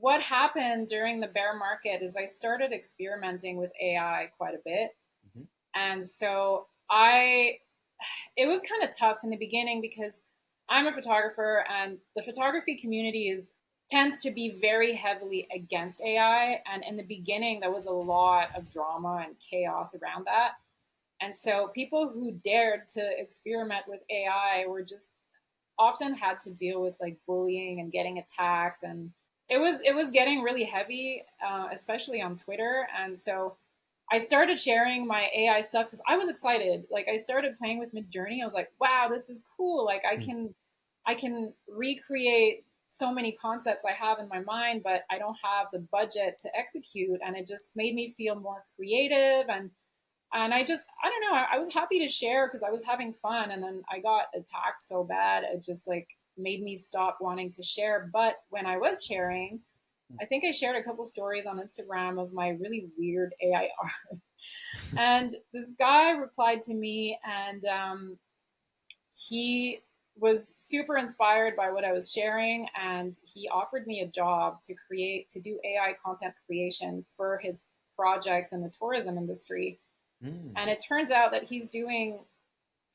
what happened during the bear market is I started experimenting with AI quite a bit. Mhm. And so it was kind of tough in the beginning because I'm a photographer and the photography community tends to be very heavily against AI. And in the beginning, there was a lot of drama and chaos around that. And so people who dared to experiment with AI were just often had to deal with like bullying and getting attacked, and it was getting really heavy, especially on Twitter. And so I started sharing my AI stuff because I was excited. Like I started playing with Midjourney. I was like, wow, this is cool. Like Mm. I can recreate so many concepts I have in my mind, but I don't have the budget to execute. And it just made me feel more creative. And I don't know, I was happy to share because I was having fun. And then I got attacked so bad, it just like made me stop wanting to share. But when I was sharing, I think I shared a couple stories on Instagram of my really weird AI art. And this guy replied to me, and he was super inspired by what I was sharing. And he offered me a job to do AI content creation for his projects in the tourism industry. Mm. And it turns out that he's doing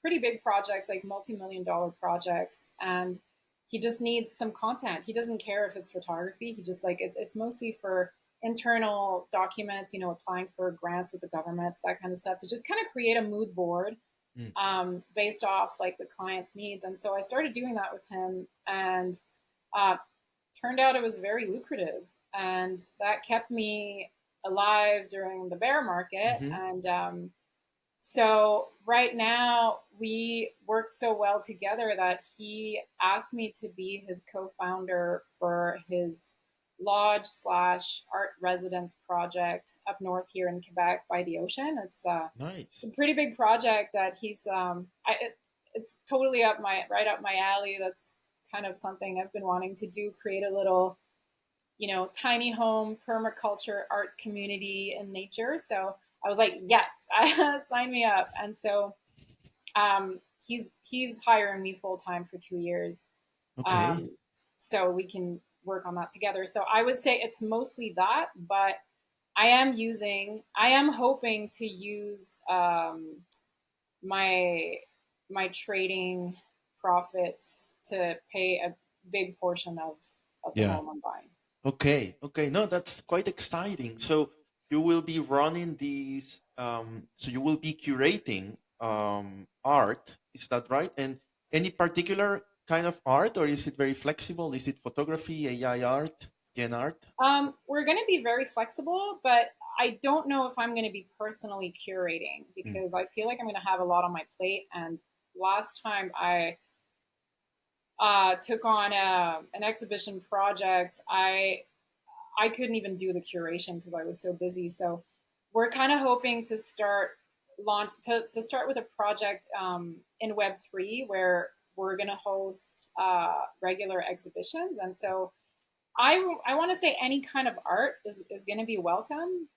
pretty big projects, like multi-million dollar projects. And he just needs some content. He doesn't care if it's photography. He just like, it's mostly for internal documents, applying for grants with the governments, that kind of stuff, to just kind of create a mood board Mm. based off like the client's needs. And so I started doing that with him, and uh, turned out it was very lucrative, and that kept me alive during the bear market. Mhm. And so right now we worked so well together that he asked me to be his co-founder for his lodge slash art residence project up north here in Quebec by the ocean. It's Nice. a pretty big project that it's totally right up my alley. That's kind of something I've been wanting to do, create a little, tiny home permaculture art community in nature. So I was like, yes, sign me up. And so he's hiring me full time for 2 years, Okay. um, so we can work on that together. So I would say it's mostly that, but I am hoping to use my my trading profits to pay a big portion of the Yeah. home I'm buying. Okay. Okay. No, that's quite exciting. So you will be running these. So you will be curating art. Is that right? And any particular kind of art, or is it very flexible? Is it photography, AI art, gen art? We're going to be very flexible, but I don't know if I'm going to be personally curating Mm. because I feel like I'm going to have a lot on my plate. And last time I took on an exhibition project, I couldn't even do the curation because I was so busy. So we're kind of hoping to start with a project in Web3 where we're going to host regular exhibitions. And so I want to say any kind of art is going to be welcome.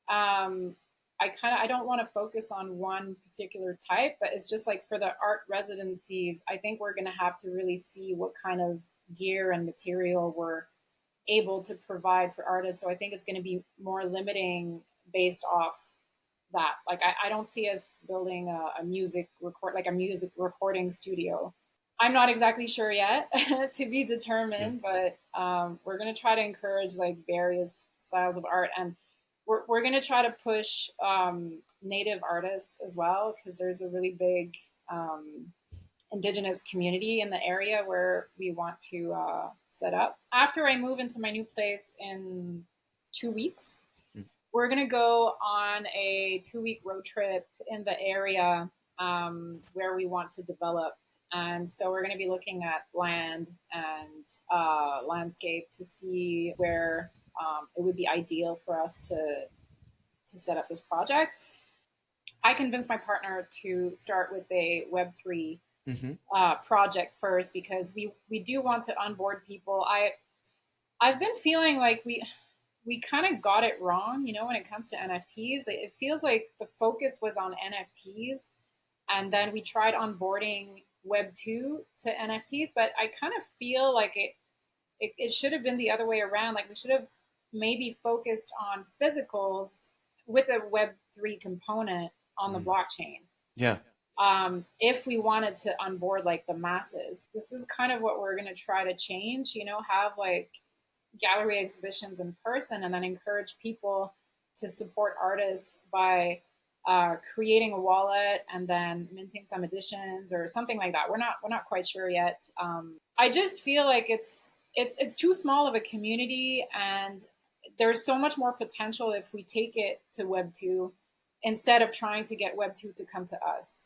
I don't want to focus on one particular type, but it's just like for the art residencies, I think we're going to have to really see what kind of gear and material we're able to provide for artists. So I think it's going to be more limiting based off that. Like I don't see us building a music recording studio. I'm not exactly sure yet, to be Yeah. determined, but we're going to try to encourage like various styles of art. And we're going to try to push native artists as well, because there's a really big indigenous community in the area where we want to set up. After I move into my new place in 2 weeks, Mm. we're going to go on a 2 week road trip in the area where we want to develop. And so we're going to be looking at land and landscape to see where it would be ideal for us to set up this project. I convinced my partner to start with a Web3 Mhm. project first because we do want to onboard people. I've been feeling like we kind of got it wrong, when it comes to NFTs. It feels like the focus was on NFTs, and then we tried onboarding Web 2 to NFTs, but I kind of feel like it should have been the other way around. Like we should have maybe focused on physicals with a Web3 component on the Mm. blockchain. Yeah. If we wanted to onboard like the masses, this is kind of what we're going to try to change, you know, have like gallery exhibitions in person and then encourage people to support artists by creating a wallet and then minting some editions or something like that. We're not quite sure yet. I just feel like it's too small of a community, and there's so much more potential if we take it to Web 2 instead of trying to get Web 2 to come to us.